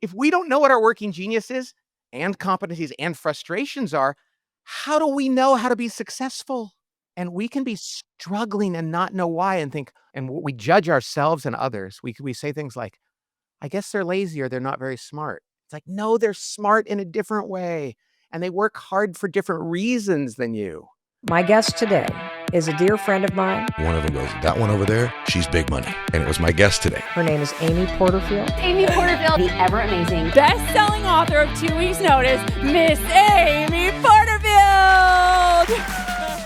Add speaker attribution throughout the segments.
Speaker 1: If we don't know what our working genius is and competencies and frustrations are, how do we know how to be successful? And we can be struggling and not know why and think, and we judge ourselves and others. We say things like, I guess they're lazy or they're not very smart. It's like, no, they're smart in a different way and they work hard for different reasons than you.
Speaker 2: My guest today is a dear friend of mine.
Speaker 3: One of them goes, that one over there, she's big money. And it was my guest today.
Speaker 2: Her name is Amy Porterfield.
Speaker 4: Amy Porterfield, the ever amazing
Speaker 5: best-selling author of 2 Weeks Notice, Miss Amy Porterfield.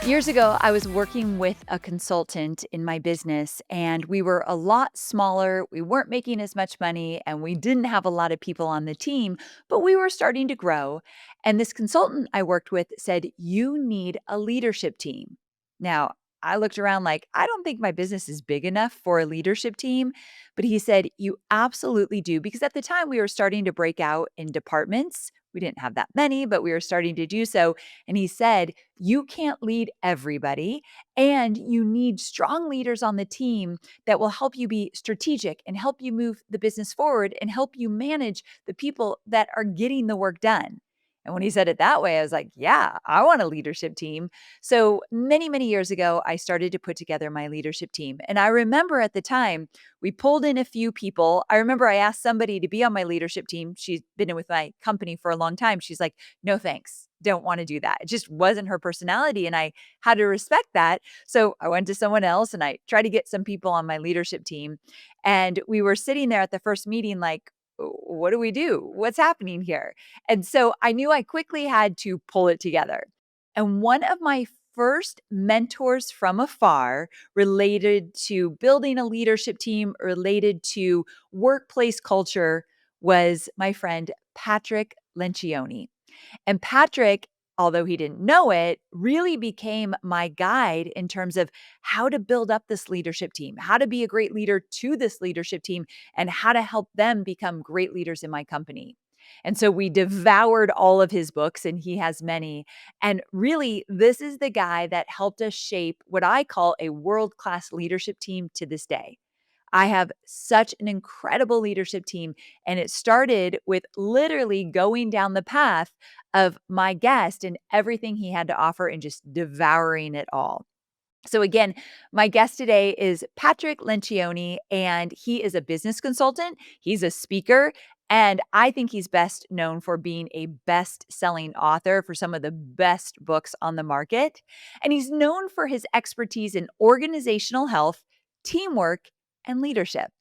Speaker 4: Years ago, I was working with a consultant in my business, and we were a lot smaller. We weren't making as much money, and we didn't have a lot of people on the team, but we were starting to grow. And this consultant I worked with said, "You need a leadership team." Now, I looked around like, I don't think my business is big enough for a leadership team. But he said, "You absolutely do." Because at the time, we were starting to break out in departments. We didn't have that many, but we were starting to do so. And he said, "You can't lead everybody, and you need strong leaders on the team that will help you be strategic and help you move the business forward and help you manage the people that are getting the work done." And when he said it that way, I was like, yeah, I want a leadership team. So many, many years ago, I started to put together my leadership team. And I remember at the time, we pulled in a few people. I remember I asked somebody to be on my leadership team. She's been in with my company for a long time. She's like, "No, thanks. Don't want to do that." It just wasn't her personality. And I had to respect that. So I went to someone else and I tried to get some people on my leadership team. And we were sitting there at the first meeting, like, what do we do? What's happening here? And so I knew I quickly had to pull it together. And one of my first mentors from afar related to building a leadership team, related to workplace culture, was my friend Patrick Lencioni. And Patrick, although he didn't know it, really became my guide in terms of how to build up this leadership team, how to be a great leader to this leadership team, and how to help them become great leaders in my company. And so we devoured all of his books, and he has many. And really, this is the guy that helped us shape what I call a world-class leadership team to this day. I have such an incredible leadership team. And it started with literally going down the path of my guest and everything he had to offer and just devouring it all. So again, my guest today is Patrick Lencioni, and he is a business consultant. He's a speaker, and I think he's best known for being a best-selling author for some of the best books on the market. And he's known for his expertise in organizational health, teamwork, and leadership.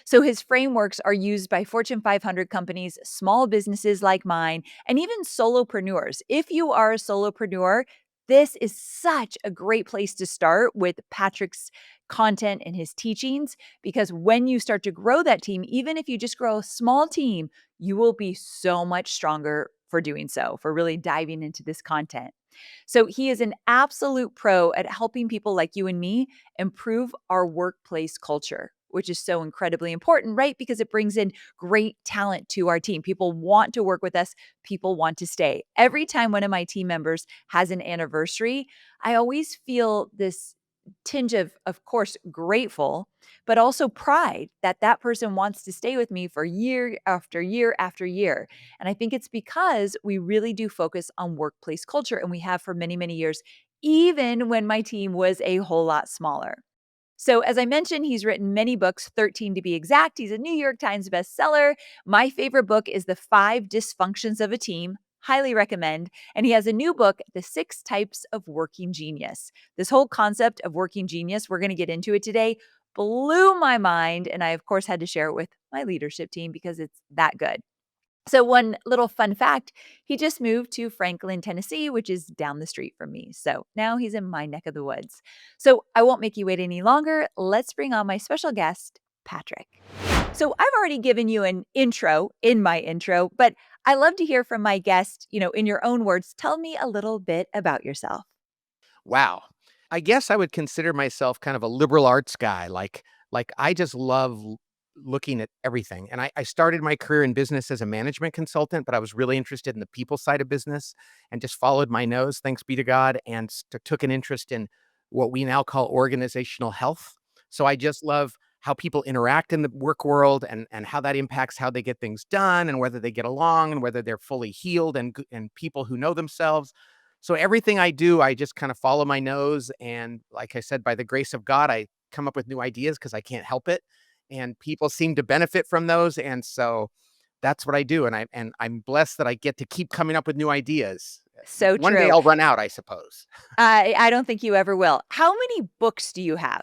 Speaker 4: So his frameworks are used by Fortune 500 companies, small businesses like mine, and even solopreneurs. If you are a solopreneur, this is such a great place to start with Patrick's content and his teachings, because when you start to grow that team, even if you just grow a small team, you will be so much stronger for doing so, for really diving into this content. So he is an absolute pro at helping people like you and me improve our workplace culture, which is so incredibly important, right? Because it brings in great talent to our team. People want to work with us. People want to stay. Every time one of my team members has an anniversary, I always feel this tinge of course, grateful, but also pride that that person wants to stay with me for year after year after year. And I think it's because we really do focus on workplace culture, and we have for many, many years, even when my team was a whole lot smaller. So, as I mentioned, he's written many books, 13 to be exact. He's a New York Times bestseller. My favorite book is The Five Dysfunctions of a Team. Highly recommend. And he has a new book, The Six Types of Working Genius. This whole concept of working genius, we're going to get into it today, blew my mind. And I, of course, had to share it with my leadership team because it's that good. So one little fun fact, he just moved to Franklin, Tennessee, which is down the street from me. So now he's in my neck of the woods. So I won't make you wait any longer. Let's bring on my special guest, Patrick. So I've already given you an intro in my intro, but I love to hear from my guest, in your own words. Tell me a little bit about yourself.
Speaker 1: Wow. I guess I would consider myself kind of a liberal arts guy. Like I just love looking at everything. And I started my career in business as a management consultant, but I was really interested in the people side of business and just followed my nose, thanks be to God, and took an interest in what we now call organizational health. So I just love how people interact in the work world and how that impacts how they get things done and whether they get along and whether they're fully healed and people who know themselves. So everything I do, I just kind of follow my nose. And like I said, by the grace of God, I come up with new ideas because I can't help it. And people seem to benefit from those. And so that's what I do. And I'm blessed that I get to keep coming up with new ideas.
Speaker 4: So
Speaker 1: One day
Speaker 4: true.
Speaker 1: I'll run out, I suppose.
Speaker 4: I don't think you ever will. How many books do you have?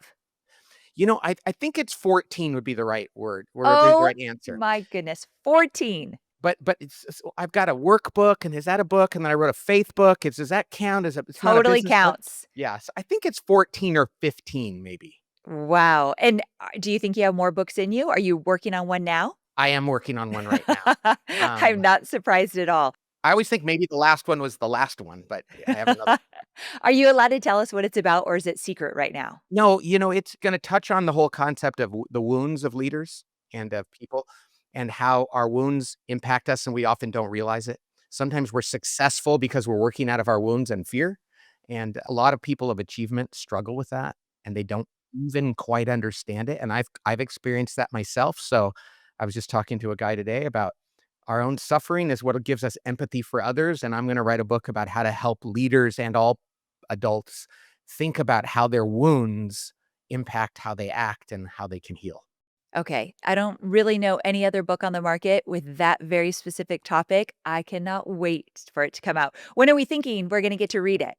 Speaker 1: I think it's 14 would be the right word, or would be the
Speaker 4: Oh
Speaker 1: right answer.
Speaker 4: my goodness, 14.
Speaker 1: But I've got a workbook, and is that a book? And then I wrote a faith book. Does that count? It's not a
Speaker 4: Totally
Speaker 1: business book?
Speaker 4: counts.
Speaker 1: Yeah, so I think it's 14 or 15 maybe.
Speaker 4: Wow. And do you think you have more books in you? Are you working on one now?
Speaker 1: I am working on one right now.
Speaker 4: I'm not surprised at all.
Speaker 1: I always think maybe the last one was the last one, but I have another.
Speaker 4: Are you allowed to tell us what it's about, or is it secret right now?
Speaker 1: No, it's gonna touch on the whole concept of the wounds of leaders and of people, and how our wounds impact us, and we often don't realize it. Sometimes we're successful because we're working out of our wounds and fear, and a lot of people of achievement struggle with that, and they don't even quite understand it, and I've experienced that myself. So, I was just talking to a guy today about our own suffering is what gives us empathy for others, and I'm gonna write a book about how to help leaders and all adults think about how their wounds impact how they act and how they can heal.
Speaker 4: Okay. I don't really know any other book on the market with that very specific topic. I cannot wait for it to come out. When are we thinking we're going to get to read it?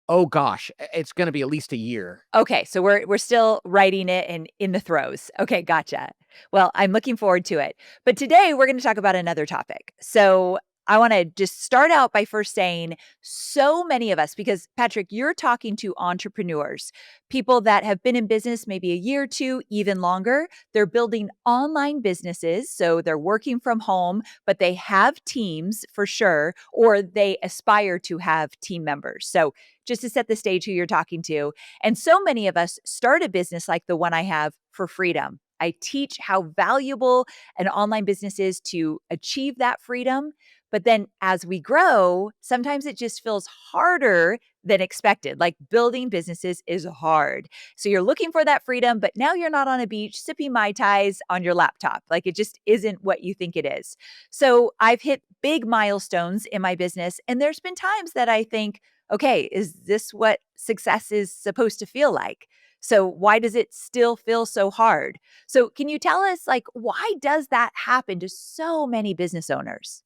Speaker 1: Oh gosh, it's gonna be at least a year.
Speaker 4: Okay, so we're still writing it and in the throes. Okay, gotcha. Well, I'm looking forward to it. But today we're going to talk about another topic. So I want to just start out by first saying so many of us, because Patrick, you're talking to entrepreneurs, people that have been in business maybe a year or two, even longer. They're building online businesses. So they're working from home, but they have teams for sure, or they aspire to have team members. So just to set the stage who you're talking to. And so many of us start a business like the one I have for freedom. I teach how valuable an online business is to achieve that freedom. But then as we grow, sometimes it just feels harder than expected. Like building businesses is hard. So you're looking for that freedom, but now you're not on a beach sipping Mai Tais on your laptop. Like it just isn't what you think it is. So I've hit big milestones in my business. And there's been times that I think, okay, is this what success is supposed to feel like? So why does it still feel so hard? So can you tell us like why does that happen to so many business owners?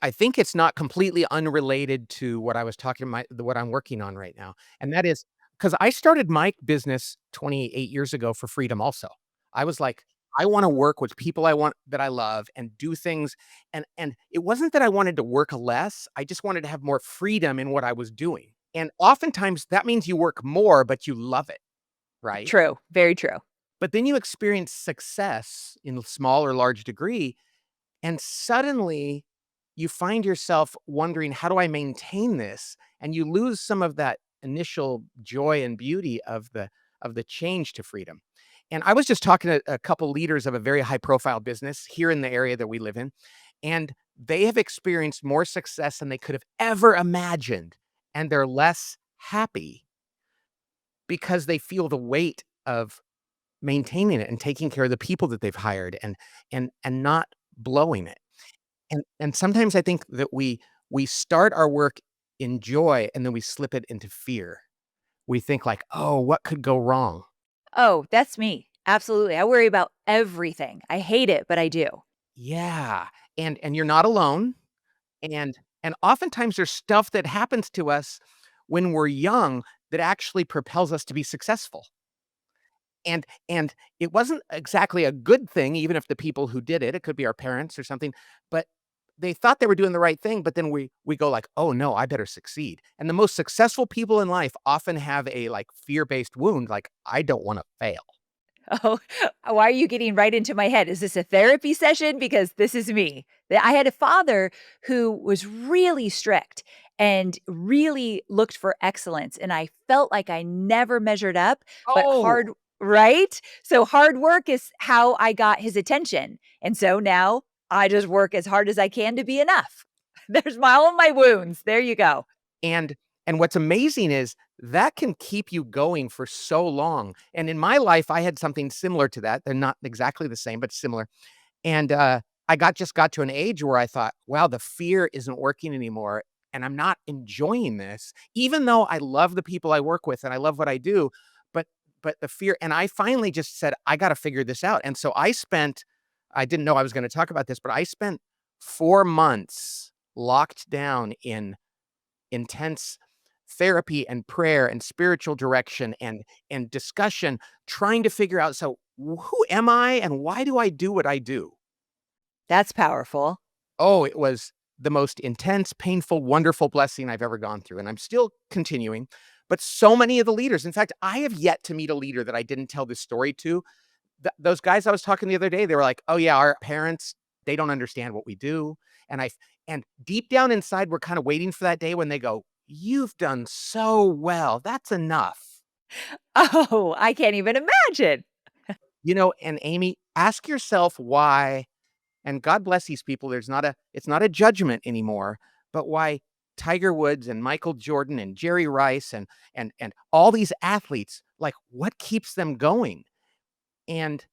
Speaker 1: I think it's not completely unrelated to what I was talking what I'm working on right now, and that is because I started my business 28 years ago for freedom also. I was like, "I wanna work with people that I love and do things," and it wasn't that I wanted to work less, I just wanted to have more freedom in what I was doing, and oftentimes, that means you work more, but you love it, right?
Speaker 4: True, very true.
Speaker 1: But then you experience success in a small or large degree, and suddenly you find yourself wondering, how do I maintain this? And you lose some of that initial joy and beauty of the change to freedom. And I was just talking to a couple leaders of a very high profile business here in the area that we live in, and they have experienced more success than they could have ever imagined. And they're less happy because they feel the weight of maintaining it and taking care of the people that they've hired and not blowing it. And sometimes I think that we start our work in joy and then we slip it into fear. We think like, "Oh, what could go wrong?"
Speaker 4: Oh, that's me. Absolutely. I worry about everything. I hate it, but I do.
Speaker 1: Yeah, and you're not alone, and oftentimes there's stuff that happens to us when we're young that actually propels us to be successful. And it wasn't exactly a good thing, even if the people who did it could be our parents or something, but they thought they were doing the right thing, but then we go like, "Oh, no, I better succeed." And the most successful people in life often have a, like, fear-based wound, like, "I don't wanna fail."
Speaker 4: Oh, why are you getting right into my head? Is this a therapy session? Because this is me. I had a father who was really strict and really looked for excellence. And I felt like I never measured up, but
Speaker 1: Oh,
Speaker 4: right? So hard work is how I got his attention. And so now I just work as hard as I can to be enough. There's all of my wounds. There you go.
Speaker 1: And what's amazing is that can keep you going for so long. And in my life, I had something similar to that. They're not exactly the same, but similar. And, I just got to an age where I thought, "Wow, the fear isn't working anymore, and I'm not enjoying this." Even though I love the people I work with and I love what I do, but the fear, and I finally just said, "I gotta figure this out." And so I didn't know I was gonna talk about this, but I spent 4 months locked down in intense therapy and prayer and spiritual direction and discussion, trying to figure out, so who am I and why do I do what I do?
Speaker 4: That's powerful.
Speaker 1: Oh, it was the most intense, painful, wonderful blessing I've ever gone through, and I'm still continuing. But so many of the leaders, in fact, I have yet to meet a leader that I didn't tell this story to. Those guys I was talking the other day, they were like, "Oh yeah, our parents, they don't understand what we do." And deep down inside, we're kind of waiting for that day when they go, "You've done so well. That's enough."
Speaker 4: Oh, I can't even imagine.
Speaker 1: And Amy, ask yourself why. And God bless these people. It's not a judgment anymore, but why Tiger Woods and Michael Jordan and Jerry Rice and all these athletes, like, what keeps them going? And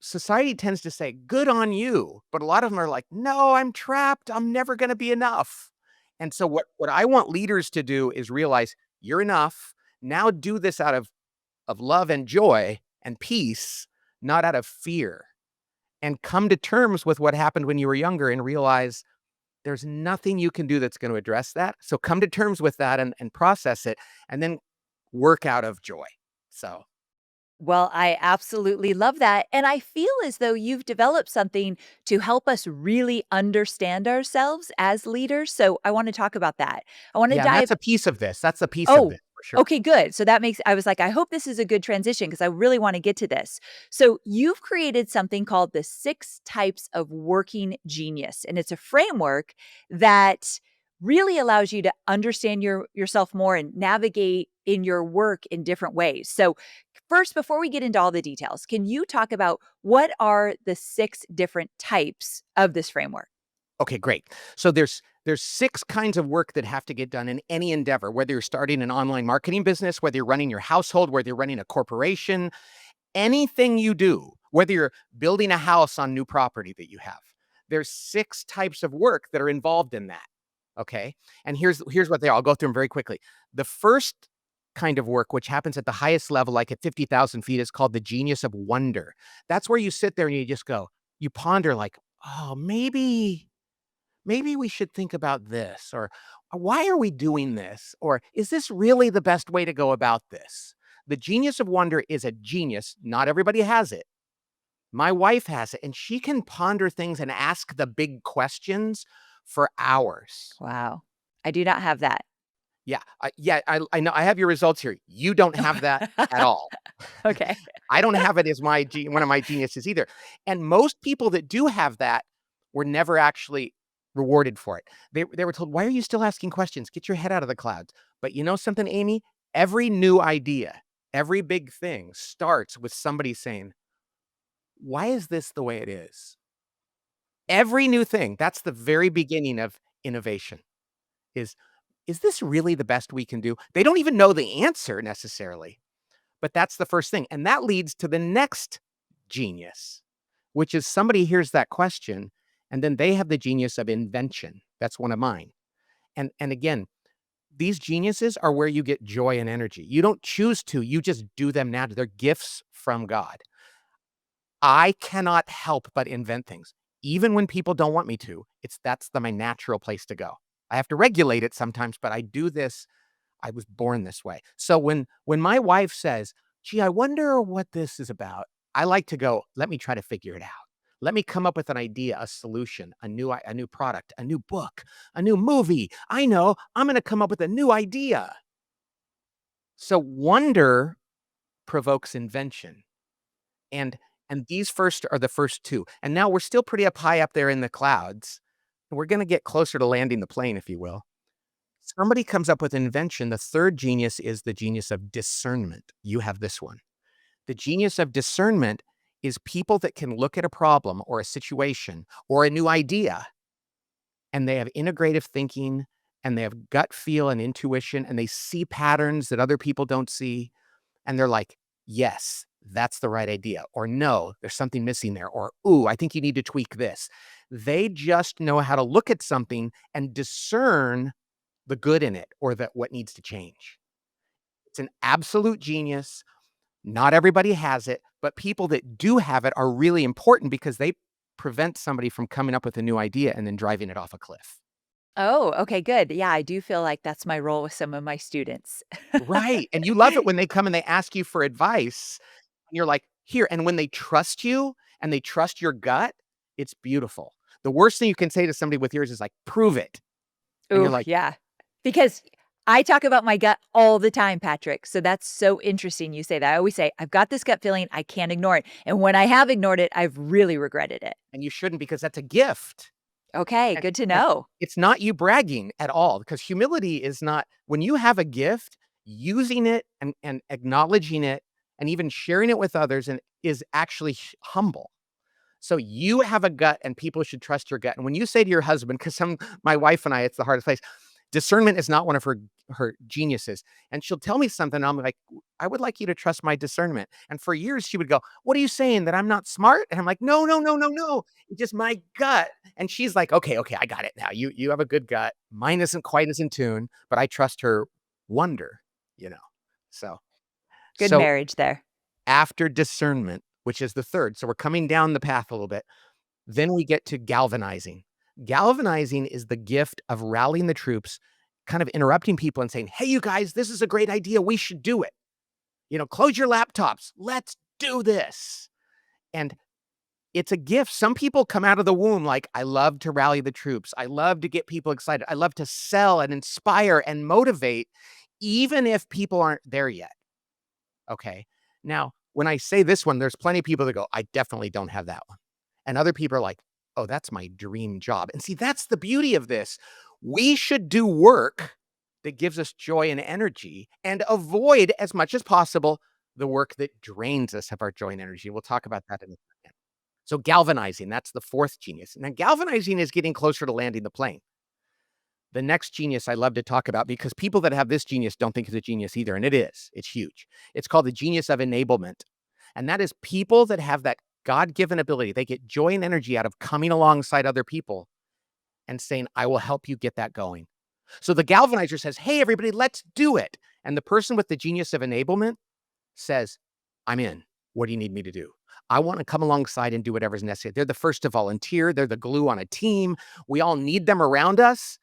Speaker 1: society tends to say, "Good on you," but a lot of them are like, "No, I'm trapped. I'm never gonna be enough." And so what I want leaders to do is realize you're enough. Now do this out of love and joy and peace, not out of fear, and come to terms with what happened when you were younger and realize there's nothing you can do that's going to address that. So come to terms with that and process it and then work out of joy. So,
Speaker 4: Well, I absolutely love that. And I feel as though you've developed something to help us really understand ourselves as leaders. So I want to talk about that. I want to
Speaker 1: yeah, and
Speaker 4: dive.
Speaker 1: that's a piece of this. That's a piece of
Speaker 4: Oh,
Speaker 1: this for sure.
Speaker 4: okay, good. So that makes, I was like, I hope this is a good transition because I really want to get to this. So you've created something called the 6 types of working genius. And it's a framework that really allows you to understand yourself more and navigate in your work in different ways. So first, before we get into all the details, can you talk about what are the 6 different types of this framework?
Speaker 1: Okay, great. So there's 6 kinds of work that have to get done in any endeavor, whether you're starting an online marketing business, whether you're running your household, whether you're running a corporation, anything you do, whether you're building a house on new property that you have. There's 6 types of work that are involved in that. Okay? And here's what they are. I'll go through them very quickly. The first kind of work, which happens at the highest level, like at 50,000 feet, is called the genius of wonder. That's where you sit there and you just go, you ponder like, oh, maybe we should think about this, or why are we doing this? Or is this really the best way to go about this? The genius of wonder is a genius. Not everybody has it. My wife has it, and she can ponder things and ask the big questions for hours.
Speaker 4: Wow. I do not have that.
Speaker 1: I know I have your results here. You don't have that at all.
Speaker 4: Okay.
Speaker 1: I don't have it as one of my geniuses either. And most people that do have that were never actually rewarded for it. They were told, "Why are you still asking questions? Get your head out of the clouds." But you know something, Amy? Every new idea, every big thing starts with somebody saying, "Why is this the way it is?" Every new thing, that's the very beginning of innovation. Is is this really the best we can do? They don't even know the answer necessarily, but that's the first thing. And that leads to the next genius, which is somebody hears that question and then they have the genius of invention. That's one of mine. And again, these geniuses are where you get joy and energy. You don't choose to, you just do them now. They're gifts from God. I cannot help but invent things. Even when people don't want me to, my natural place to go. I have to regulate it sometimes, but I do this. I was born this way. So when my wife says, "Gee, I wonder what this is about," I like to go, "Let me try to figure it out. Let me come up with an idea, a solution, a new product, a new book, a new movie. I know, I'm gonna come up with a new idea." So wonder provokes invention. And these first are the first 2. And now we're still pretty up high up there in the clouds. We're gonna get closer to landing the plane, if you will. Somebody comes up with invention. The 3rd genius is the genius of discernment. You have this one. The genius of discernment is people that can look at a problem or a situation or a new idea, and they have integrative thinking and they have gut feel and intuition, and they see patterns that other people don't see, and they're like, "Yes, that's the right idea," or "No, there's something missing there," or "Ooh, I think you need to tweak this." They just know how to look at something and discern the good in it or that what needs to change. It's an absolute genius. Not everybody has it, but people that do have it are really important because they prevent somebody from coming up with a new idea and then driving it off a cliff.
Speaker 4: Oh, okay, good. Yeah, I do feel like that's my role with some of my students.
Speaker 1: Right, and you love it when they come and they ask you for advice, and you're like, "Here," and when they trust you and they trust your gut, it's beautiful. The worst thing you can say to somebody with yours is like, "Prove it," and you're
Speaker 4: Ooh,
Speaker 1: like,
Speaker 4: yeah. Because I talk about my gut all the time, Patrick. So that's so interesting you say that. I always say, I've got this gut feeling, I can't ignore it. And when I have ignored it, I've really regretted it.
Speaker 1: and you shouldn't because that's a gift.
Speaker 4: Okay,
Speaker 1: And
Speaker 4: good to
Speaker 1: and
Speaker 4: know.
Speaker 1: it's not you bragging at all, because humility is not when you have a gift, using it and acknowledging it and even sharing it with others and is actually humble. So you have a gut and people should trust your gut. And when you say to your husband, because some my wife and I, it's the hardest place. Discernment is not one of her geniuses. And she'll tell me something. I'm like, I would like you to trust my discernment. And for years she would go, "What are you saying? That I'm not smart?" And I'm like, no, no, no, no, no. It's just my gut. And she's like, okay, okay, I got it now. You have a good gut. Mine isn't quite as in tune, but I trust her wonder, you know. So
Speaker 4: Good
Speaker 1: so
Speaker 4: marriage there.
Speaker 1: after discernment, which is the third. So we're coming down the path a little bit. Then we get to galvanizing. Galvanizing is the gift of rallying the troops, kind of interrupting people and saying, "Hey, you guys, this is a great idea. We should do it. Close your laptops. Let's do this." And it's a gift. Some people come out of the womb like, "I love to rally the troops. I love to get people excited. I love to sell and inspire and motivate, even if people aren't there yet." Okay. Now, when I say this one, there's plenty of people that go, "I definitely don't have that one." And other people are like, "Oh, that's my dream job." And see, that's the beauty of this. We should do work that gives us joy and energy and avoid as much as possible the work that drains us of our joy and energy. We'll talk about that in a second. So galvanizing, that's the fourth genius. Now, galvanizing is getting closer to landing the plane. The next genius I love to talk about because people that have this genius don't think it's a genius either, and it is. It's huge. It's called the genius of enablement. And that is people that have that God-given ability. They get joy and energy out of coming alongside other people and saying, "I will help you get that going." So the galvanizer says, "Hey, everybody, let's do it." And the person with the genius of enablement says, "I'm in. What do you need me to do? I want to come alongside and do whatever's necessary." They're the first to volunteer. They're the glue on a team. We all need them around us.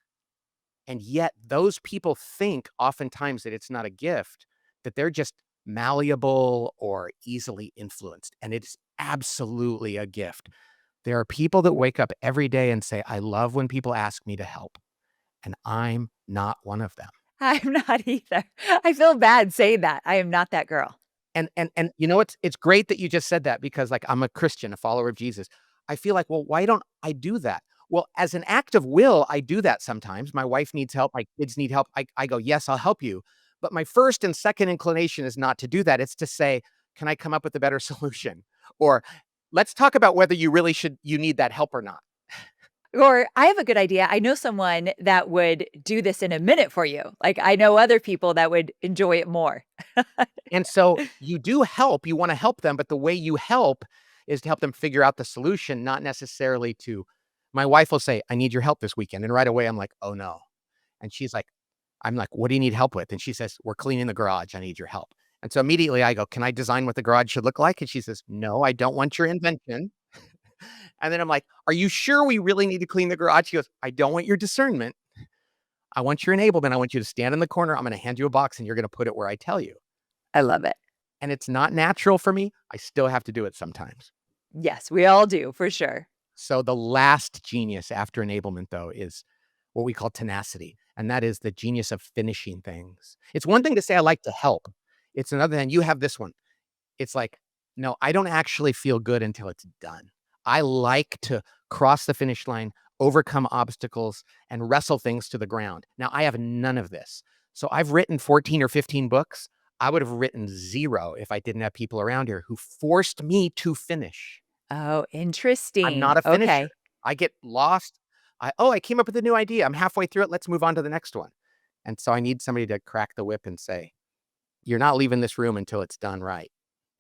Speaker 1: And yet those people think oftentimes that it's not a gift, that they're just malleable or easily influenced. And it's absolutely a gift. There are people that wake up every day and say, "I love when people ask me to help." And I'm not one of them.
Speaker 4: I'm not either. I feel bad saying that. I am not that girl.
Speaker 1: And it's great that you just said that because like I'm a Christian, a follower of Jesus. I feel like, well, why don't I do that? Well, as an act of will, I do that sometimes. My wife needs help, my kids need help. I go, "Yes, I'll help you." But my first and second inclination is not to do that. It's to say, "Can I come up with a better solution?" Or let's talk about whether you need that help or not.
Speaker 4: Or I have a good idea. I know someone that would do this in a minute for you. Like I know other people that would enjoy it more.
Speaker 1: And so you do help, you wanna help them, but the way you help is to help them figure out the solution, not necessarily to my wife will say, "I need your help this weekend," and right away, I'm like, "Oh, no." And I'm like, "What do you need help with?" And she says, "We're cleaning the garage, I need your help." And so immediately I go, "Can I design what the garage should look like?" And she says, "No, I don't want your invention." And then I'm like, "Are you sure we really need to clean the garage?" She goes, "I don't want your discernment. I want your enablement. I want you to stand in the corner. I'm gonna hand you a box, and you're gonna put it where I tell you."
Speaker 4: I love it.
Speaker 1: And it's not natural for me. I still have to do it sometimes.
Speaker 4: Yes, we all do for sure.
Speaker 1: So the last genius after enablement, though, is what we call tenacity. And that is the genius of finishing things. It's one thing to say, "I like to help." It's another thing. You have this one. It's like, no, I don't actually feel good until it's done. I like to cross the finish line, overcome obstacles, and wrestle things to the ground. Now, I have none of this. So I've written 14 or 15 books. I would have written zero if I didn't have people around here who forced me to finish.
Speaker 4: Oh,
Speaker 1: I'm
Speaker 4: interesting.
Speaker 1: not a finisher.
Speaker 4: Okay.
Speaker 1: I get lost. I came up with a new idea. I'm halfway through it. Let's move on to the next one. And so I need somebody to crack the whip and say, you're not leaving this room until it's done right.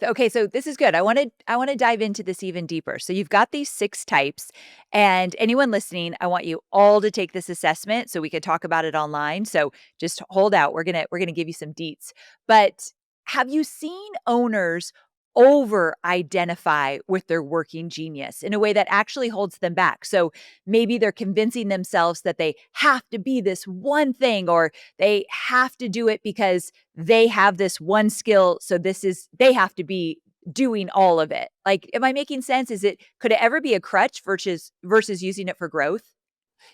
Speaker 4: Okay, so this is good. I wanna dive into this even deeper. So you've got these 6 types, and anyone listening, I want you all to take this assessment so we could talk about it online. So just hold out. We're gonna give you some deets. But have you seen owners over identify with their working genius in a way that actually holds them back? So maybe they're convincing themselves that they have to be this one thing, or they have to do it because they have this one skill, so they have to be doing all of it. Like, am I making sense? Could it ever be a crutch versus using it for growth?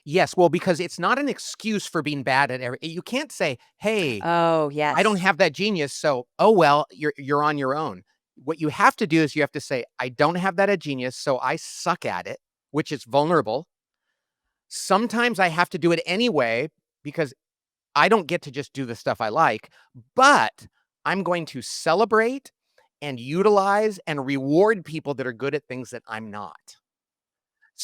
Speaker 1: Yes, well, because it's not an excuse for being bad at every you can't say, "Hey,
Speaker 4: Oh,
Speaker 1: I don't
Speaker 4: yes.
Speaker 1: have that genius, so, oh, well, you're on your own." What you have to do is you have to say, "I don't have that at genius, so I suck at it," which is vulnerable. Sometimes I have to do it anyway because I don't get to just do the stuff I like, but I'm going to celebrate and utilize and reward people that are good at things that I'm not.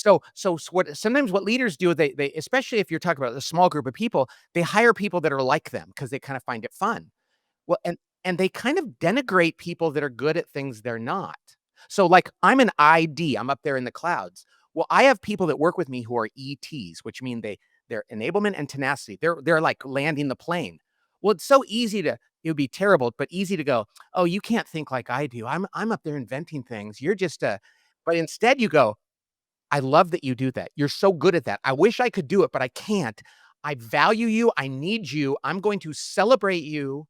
Speaker 1: What leaders do, they especially if you're talking about a small group of people, they hire people that are like them because they kind of find it fun. Well, and they kind of denigrate people that are good at things they're not. So, like, I'm an ID, I'm up there in the clouds. Well, I have people that work with me who are ETs, which mean they're enablement and tenacity. They're like landing the plane. Well, it's so easy to it would be terrible, but easy to go, "Oh, you can't think like I do. I'm up there inventing things. You're just a." But instead you go, "I love that you do that. You're so good at that. I wish I could do it, but I can't. I value you. I need you. I'm going to celebrate you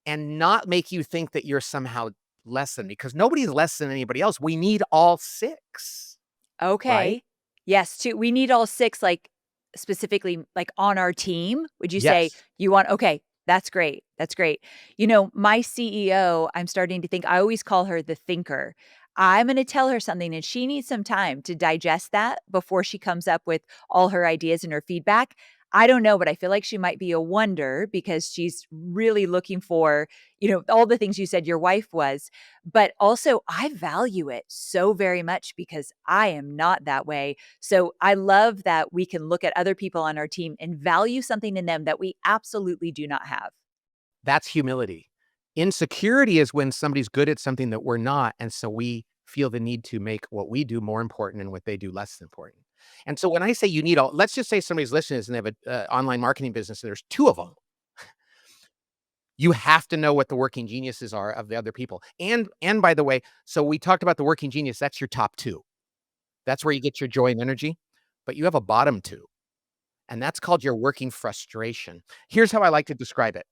Speaker 1: and not make you think that you're somehow less than me because nobody's less than anybody else. We need all 6, right?
Speaker 4: Okay. Yes, we need all 6, like, specifically, like, on our team. Would you say
Speaker 1: Yes.
Speaker 4: you want okay, that's great, that's great. My CEO, I'm starting to think I always call her the thinker. I'm gonna tell her something, and she needs some time to digest that before she comes up with all her ideas and her feedback. I don't know, but I feel like she might be a wonder because she's really looking for, all the things you said your wife was. But also, I value it so very much because I am not that way. So I love that we can look at other people on our team and value something in them that we absolutely do not have.
Speaker 1: That's humility. Insecurity is when somebody's good at something that we're not, and so we feel the need to make what we do more important and what they do less important. And so when I say you need all let's just say somebody's listening and they have a, online marketing business and there's 2 of them. You have to know what the working geniuses are of the other people. And by the way, so we talked about the working genius, that's your top 2. That's where you get your joy and energy, but you have a bottom 2, and that's called your working frustration. Here's how I like to describe it.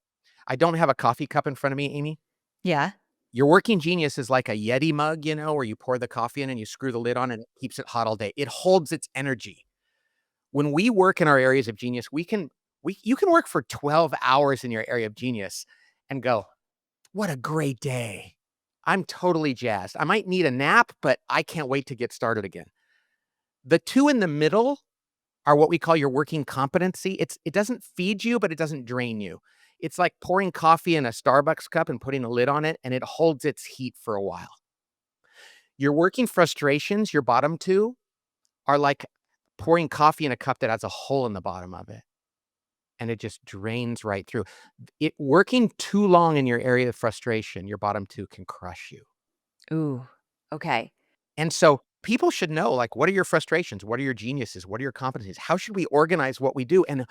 Speaker 1: I don't have a coffee cup in front of me, Amy.
Speaker 4: Yeah.
Speaker 1: Your working genius is like a Yeti mug, where you pour the coffee in and you screw the lid on and it keeps it hot all day. It holds its energy. When we work in our areas of genius, we you can work for 12 hours in your area of genius and go, "What a great day. I'm totally jazzed. I might need a nap, but I can't wait to get started again." The 2 in the middle are what we call your working competency. It doesn't feed you, but it doesn't drain you. It's like pouring coffee in a Starbucks cup and putting a lid on it, and it holds its heat for a while. Your working frustrations, your bottom 2, are like pouring coffee in a cup that has a hole in the bottom of it, and it just drains right through. It working too long in your area of frustration, your bottom 2 can crush you.
Speaker 4: Ooh. Okay.
Speaker 1: And so people should know, like, what are your frustrations? What are your geniuses? What are your competencies? How should we organize what we do? And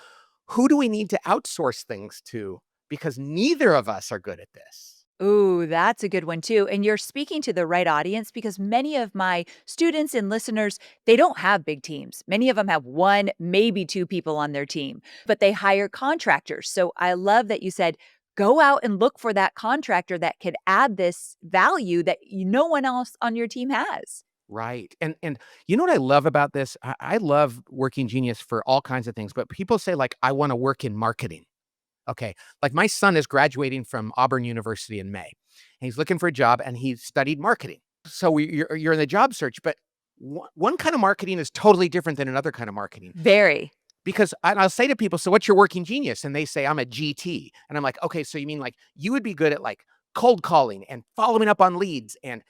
Speaker 1: who do we need to outsource things to? Because neither of us are good at this.
Speaker 4: Ooh, that's a good one too. And you're speaking to the right audience because many of my students and listeners, they don't have big teams. Many of them have one, maybe 2 people on their team, but they hire contractors. So I love that you said, go out and look for that contractor that could add this value that no one else on your team has.
Speaker 1: Right. And you know what I love about this? I love working genius for all kinds of things, but people say, like, I want to work in marketing. Okay. Like my son is graduating from Auburn University in May. And he's looking for a job and he studied marketing. So you're in the job search, but one kind of marketing is totally different than another kind of marketing.
Speaker 4: Very.
Speaker 1: Because I'll say to people, "So what's your working genius?" And they say, "I'm a GT." And I'm like, "Okay, so you mean like you would be good at like cold calling and following up on leads and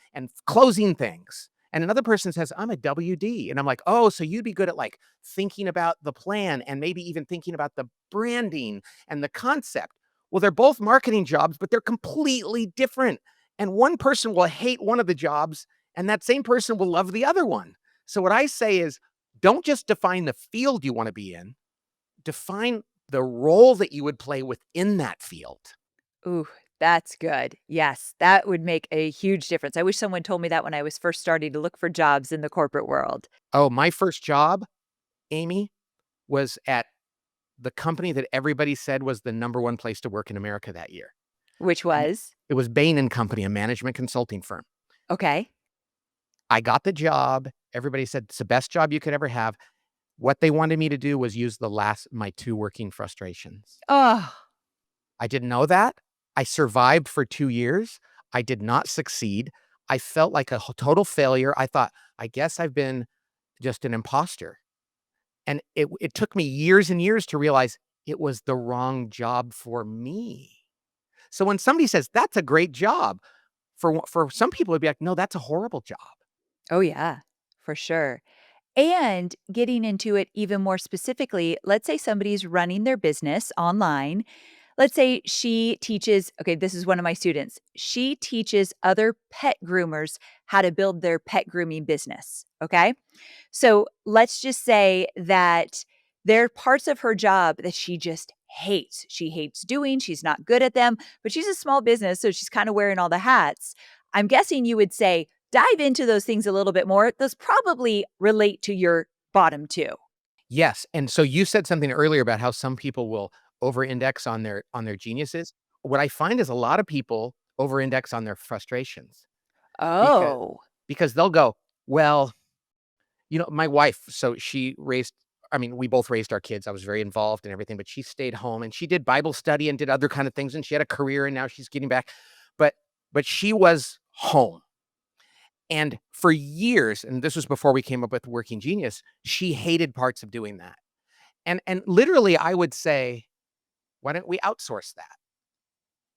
Speaker 1: closing things." And another person says, "I'm a WD." And I'm like, "Oh, so you'd be good at, like, thinking about the plan and maybe even thinking about the branding and the concept." Well, they're both marketing jobs, but they're completely different. And one person will hate one of the jobs, and that same person will love the other one. So what I say is, don't just define the field you wanna be in, define the role that you would play within that field.
Speaker 4: Ooh, that's good. Yes, that would make a huge difference. I wish someone told me that when I was first starting to look for jobs in the corporate world.
Speaker 1: Oh, my first job, Amy, was at the company that everybody said was the number 1 place to work in America that year.
Speaker 4: Which
Speaker 1: And
Speaker 4: was?
Speaker 1: it was Bain& and Company, a management consulting firm.
Speaker 4: Okay.
Speaker 1: I got the job. Everybody said, "It's the best job you could ever have." What they wanted me to do was use my 2 working frustrations.
Speaker 4: Oh,
Speaker 1: I didn't know that. I survived for 2 years. I did not succeed. I felt like a total failure. I thought, "I guess I've been just an imposter." And it took me years and years to realize it was the wrong job for me. So when somebody says, "That's a great job," for some people, it'd be like, "No, that's a horrible job."
Speaker 4: oh yeah, for sure. And getting into it even more specifically, let's say somebody's running their business online. Let's say she teaches, okay, this is one of my students. She teaches other pet groomers how to build their pet grooming business. Okay. So let's just say that there are parts of her job that she just hates. She hates doing, she's not good at them, but she's a small business. So she's kind of wearing all the hats. I'm guessing you would say, dive into those things a little bit more. Those probably relate to your bottom two.
Speaker 1: Yes, and so you said something earlier about how some people will over-index on their geniuses. What I find is a lot of people over-index on their frustrations because
Speaker 4: Oh,
Speaker 1: they'll go, "Well," my wife, so we both raised our kids. I was very involved in everything, but she stayed home and she did Bible study and did other kind of things, and she had a career, and now she's getting back. But she was home. And for years, and this was before we came up with Working Genius, she hated parts of doing that. And literally I would say, "Why don't we outsource that?"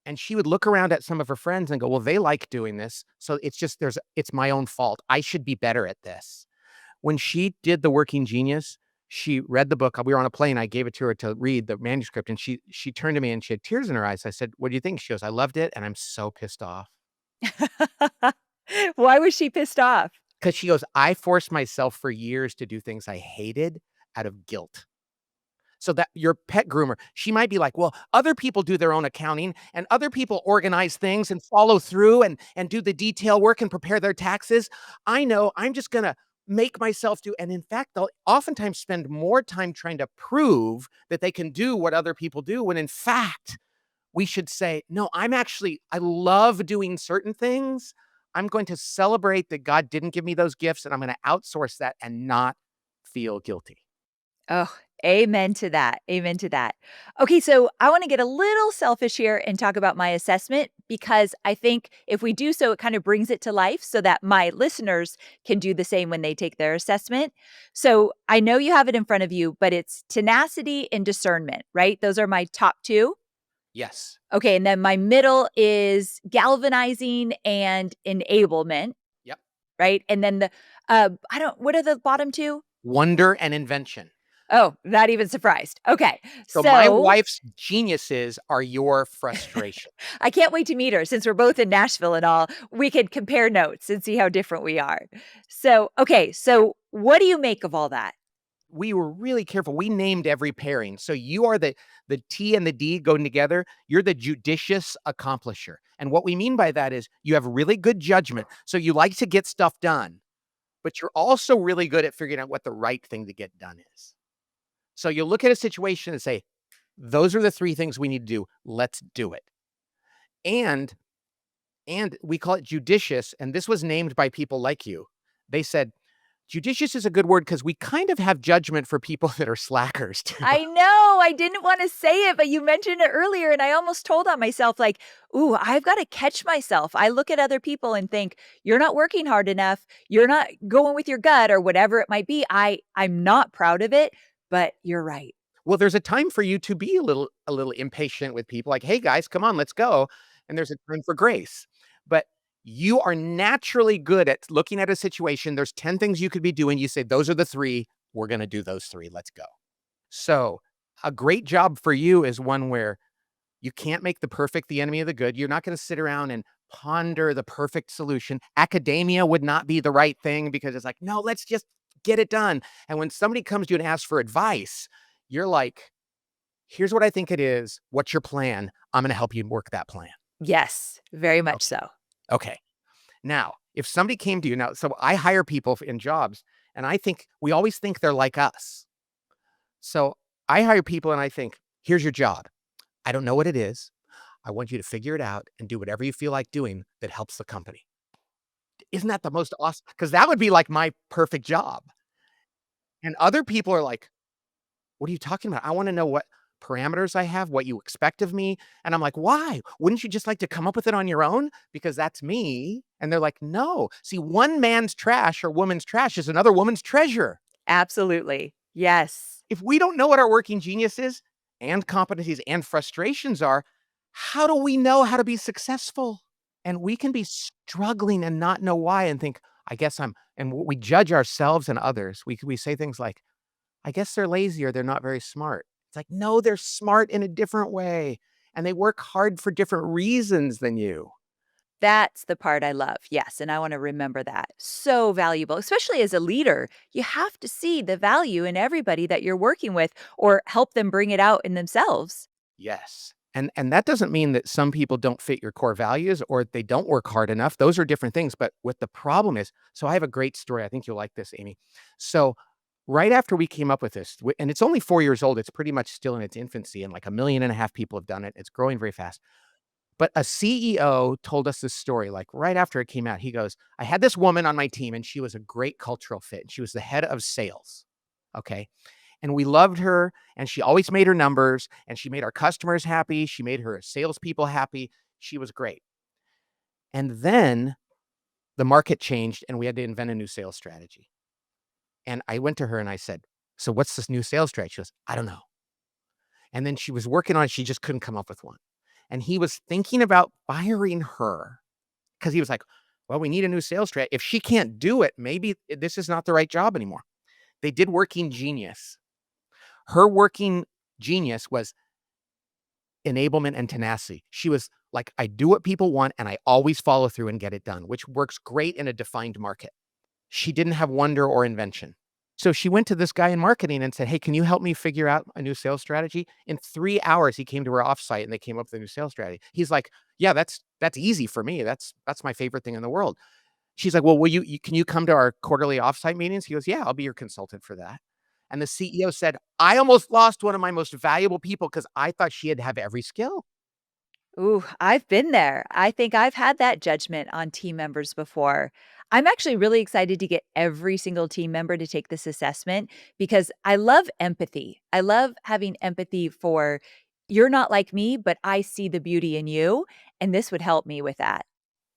Speaker 1: And she would look around at some of her friends and go, "Well, they like doing this, so it's my own fault. I should be better at this." When she did The Working Genius, she read the book. We were on a plane. I gave it to her to read the manuscript, and she turned to me and she had tears in her eyes. I said, "What do you think?" She goes, "I loved it, and I'm so pissed off."
Speaker 4: why was she pissed off?
Speaker 1: 'Cause she goes, "I forced myself for years to do things I hated out of guilt." So that your pet groomer, she might be like, "Well, other people do their own accounting, and other people organize things and follow through and do the detail work and prepare their taxes. I know, I'm just gonna make myself do." And in fact, they'll oftentimes spend more time trying to prove that they can do what other people do, when in fact, we should say, "No, I love doing certain things. I'm going to celebrate that God didn't give me those gifts, and I'm gonna outsource that and not feel guilty."
Speaker 4: Oh, amen to that. Amen to that. Okay, so I want to get a little selfish here and talk about my assessment because I think if we do so, it kind of brings it to life so that my listeners can do the same when they take their assessment. So I know you have it in front of you, but it's tenacity and discernment, right? Those are my top two.
Speaker 1: Yes.
Speaker 4: Okay, and then my middle is galvanizing and enablement,
Speaker 1: Yep.
Speaker 4: right? And then I don't, what are the bottom two?
Speaker 1: Wonder and invention.
Speaker 4: Oh, not even surprised. Okay.
Speaker 1: So my
Speaker 4: So
Speaker 1: wife's geniuses are your frustration.
Speaker 4: I can't wait to meet her since we're both in Nashville and all. We could compare notes and see how different we are. So, okay. So, what do you make of all that?
Speaker 1: We were really careful. We named every pairing. So you are the T and the D going together. You're the judicious accomplisher. And what we mean by that is you have really good judgment. So you like to get stuff done, but you're also really good at figuring out what the right thing to get done is. So you'll look at a situation and say, "Those are the 3 things we need to do. Let's do it." And we call it judicious, and this was named by people like you. They said, "Judicious is a good word because we kind of have judgment for people that are slackers too."
Speaker 4: I know I didn't want to say it, but you mentioned it earlier and I almost told on myself like, "Ooh, I've got to catch myself." I look at other people and think, "You're not working hard enough. You're not going with your gut or whatever it might be." I'm not proud of it, but you're right.
Speaker 1: Well, there's a time for you to be a little impatient with people like, "Hey guys, come on, let's go." And there's a time for grace. But You are naturally good at looking at a situation. There's 10 things you could be doing. You say, those are the three. We're going to do those three. Let's go. So, a great job for you is one where you can't make the perfect the enemy of the good. You're not going to sit around and ponder the perfect solution. Academia would not be the right thing because it's like, no, let's just get it done. And when somebody comes to you and asks for advice, you're like, here's what I think it is. What's your plan? I'm going to help you work that plan.
Speaker 4: Yes, very much
Speaker 1: Okay.
Speaker 4: so.
Speaker 1: Okay. Now, if somebody came to you now, so I hire people in jobs and I think we always think they're like us. So I hire people and I think, here's your job. I don't know what it is. I want you to figure it out and do whatever you feel like doing that helps the company. Isn't that the most awesome? Because that would be like my perfect job. And other people are like, what are you talking about? I want to know what parameters I have, what you expect of me. And I'm like, why? Wouldn't you just like to come up with it on your own? Because that's me. And they're like, no. See, one man's trash or woman's trash is another woman's treasure.
Speaker 4: Absolutely. Yes.
Speaker 1: If we don't know what our working genius is and competencies and frustrations are, how do we know how to be successful? And we can be struggling and not know why and think, I guess and we judge ourselves and others. We say things like, I guess they're lazy or they're not very smart. It's like, no, they're smart in a different way and they work hard for different reasons than you.
Speaker 4: That's the part I love. Yes. And I want to remember that. So valuable, especially as a leader. You have to see the value in everybody that you're working with or help them bring it out in themselves.
Speaker 1: Yes. And that doesn't mean that some people don't fit your core values or they don't work hard enough. Those are different things. But what the problem is, so I have a great story. I think you'll like this, Amy. So right after we came up with this, and it's only 4 years old, it's pretty much still in its infancy, and like 1.5 million people have done it. It's growing very fast. But a CEO told us this story, like right after it came out. He goes, I had this woman on my team, and she was a great cultural fit. She was the head of sales. Okay. And we loved her, and she always made her numbers, and she made our customers happy. She made her salespeople happy. She was great. And then the market changed, and we had to invent a new sales strategy. And I went to her and I said, so what's this new sales strategy? She goes, I don't know. And then she was working on it. She just couldn't come up with one. And he was thinking about firing her because he was like, well, we need a new sales strategy. If she can't do it, maybe this is not the right job anymore. They did working genius. Her working genius was enablement and tenacity. She was like, I do what people want and I always follow through and get it done, which works great in a defined market. She didn't have wonder or invention. So she went to this guy in marketing and said, hey, can you help me figure out a new sales strategy? In 3 hours, he came to her offsite and they came up with a new sales strategy. He's like, yeah, that's easy for me. That's my favorite thing in the world. She's like, well, will can you come to our quarterly offsite meetings? He goes, yeah, I'll be your consultant for that. And the CEO said, I almost lost one of my most valuable people because I thought she had to have every skill.
Speaker 4: Ooh, I've been there. I think I've had that judgment on team members before. I'm actually really excited to get every single team member to take this assessment because I love empathy. I love having empathy for you're not like me, but I see the beauty in you. And this would help me with that.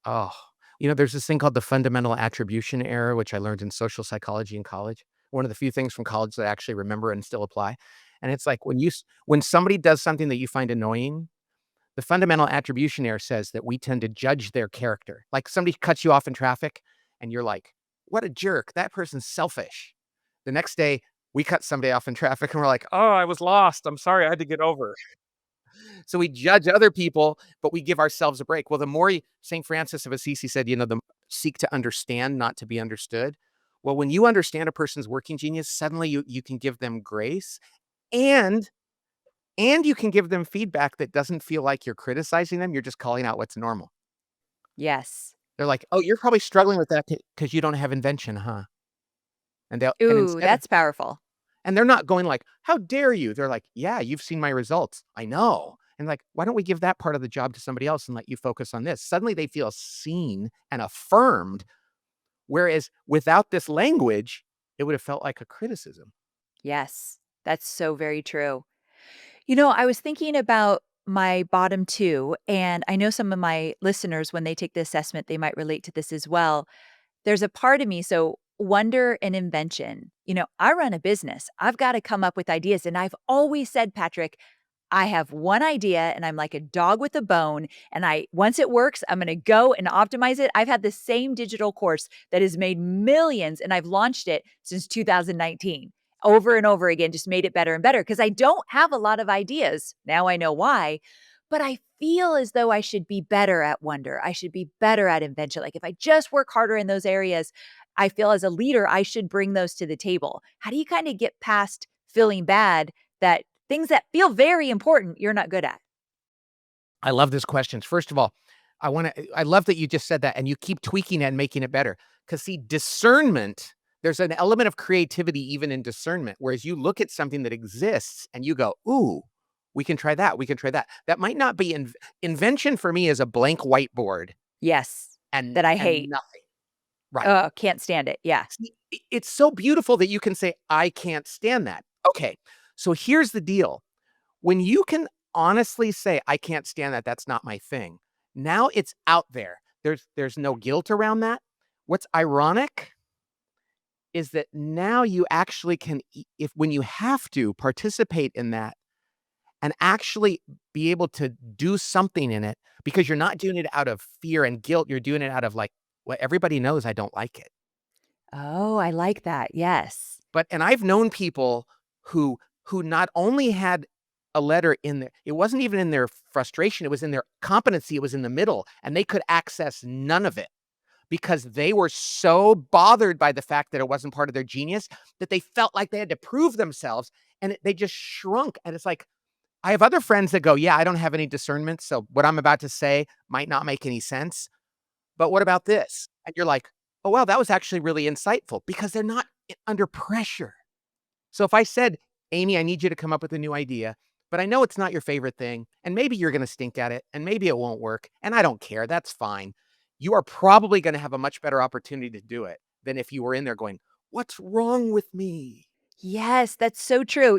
Speaker 1: Oh, there's this thing called the fundamental attribution error, which I learned in social psychology in college. One of the few things from college that I actually remember and still apply. And it's like when somebody does something that you find annoying, the fundamental attribution error says that we tend to judge their character. Like somebody cuts you off in traffic and you're like, what a jerk. That person's selfish. The next day, we cut somebody off in traffic and we're like, oh, I was lost. I'm sorry. I had to get over. So we judge other people, but we give ourselves a break. Well, the more St. Francis of Assisi said, the seek to understand, not to be understood. Well, when you understand a person's working genius, suddenly you can give them grace and you can give them feedback that doesn't feel like you're criticizing them. You're just calling out what's normal.
Speaker 4: Yes.
Speaker 1: They're like, oh, you're probably struggling with that because you don't have invention, huh? And
Speaker 4: Ooh,
Speaker 1: instead of
Speaker 4: that's powerful.
Speaker 1: And they're not going like, "How dare you?" They're like, "Yeah, you've seen my results. I know." And like, "Why don't we give that part of the job to somebody else and let you focus on this?" Suddenly they feel seen and affirmed, whereas without this language, it would have felt like a criticism.
Speaker 4: Yes. That's so very true. I was thinking about my bottom two, and I know some of my listeners, when they take the assessment, they might relate to this as well. There's a part of me, so wonder and invention. I run a business. I've got to come up with ideas. And I've always said, Patrick, I have one idea and I'm like a dog with a bone. And once it works, I'm going to go and optimize it. I've had the same digital course that has made millions and I've launched it since 2019 over and over again, just made it better and better because I don't have a lot of ideas. Now I know why, but I feel as though I should be better at wonder. I should be better at invention. Like if I just work harder in those areas, I feel as a leader, I should bring those to the table. How do you kind of get past feeling bad that things that feel very important you're not good at?
Speaker 1: I love this questions. First of all, I love that you just said that and you keep tweaking it and making it better. Because see, discernment, there's an element of creativity even in discernment, whereas you look at something that exists and you go, "Ooh, we can try that, we can try that." That might not be invention for me is a blank whiteboard
Speaker 4: Yes,
Speaker 1: and
Speaker 4: that I
Speaker 1: and
Speaker 4: hate.
Speaker 1: nothing. Right.
Speaker 4: Oh, can't stand it. Yeah.
Speaker 1: See, it's so beautiful that you can say, "I can't stand that." Okay, so here's the deal. When you can honestly say, "I can't stand that, that's not my thing," now it's out there. There's no guilt around that. What's ironic is that now you actually can if when you have to participate in that and actually be able to do something in it because you're not doing it out of fear and guilt, you're doing it out of like, "Well, everybody knows I don't like it."
Speaker 4: Oh, I like that. Yes.
Speaker 1: But and I've known people who not only had a letter in there, it wasn't even in their frustration, it was in their competency, it was in the middle, and they could access none of it because they were so bothered by the fact that it wasn't part of their genius that they felt like they had to prove themselves, and they just shrunk, and it's like, I have other friends that go, "Yeah, I don't have any discernment, so what I'm about to say might not make any sense, but what about this?" And you're like, "Oh, wow, that was actually really insightful," because they're not under pressure. So if I said, "Amy, I need you to come up with a new idea, but I know it's not your favorite thing, and maybe you're gonna stink at it, and maybe it won't work, and I don't care, that's fine." You are probably gonna have a much better opportunity to do it than if you were in there going, "What's wrong with me?"
Speaker 4: Yes, that's so true.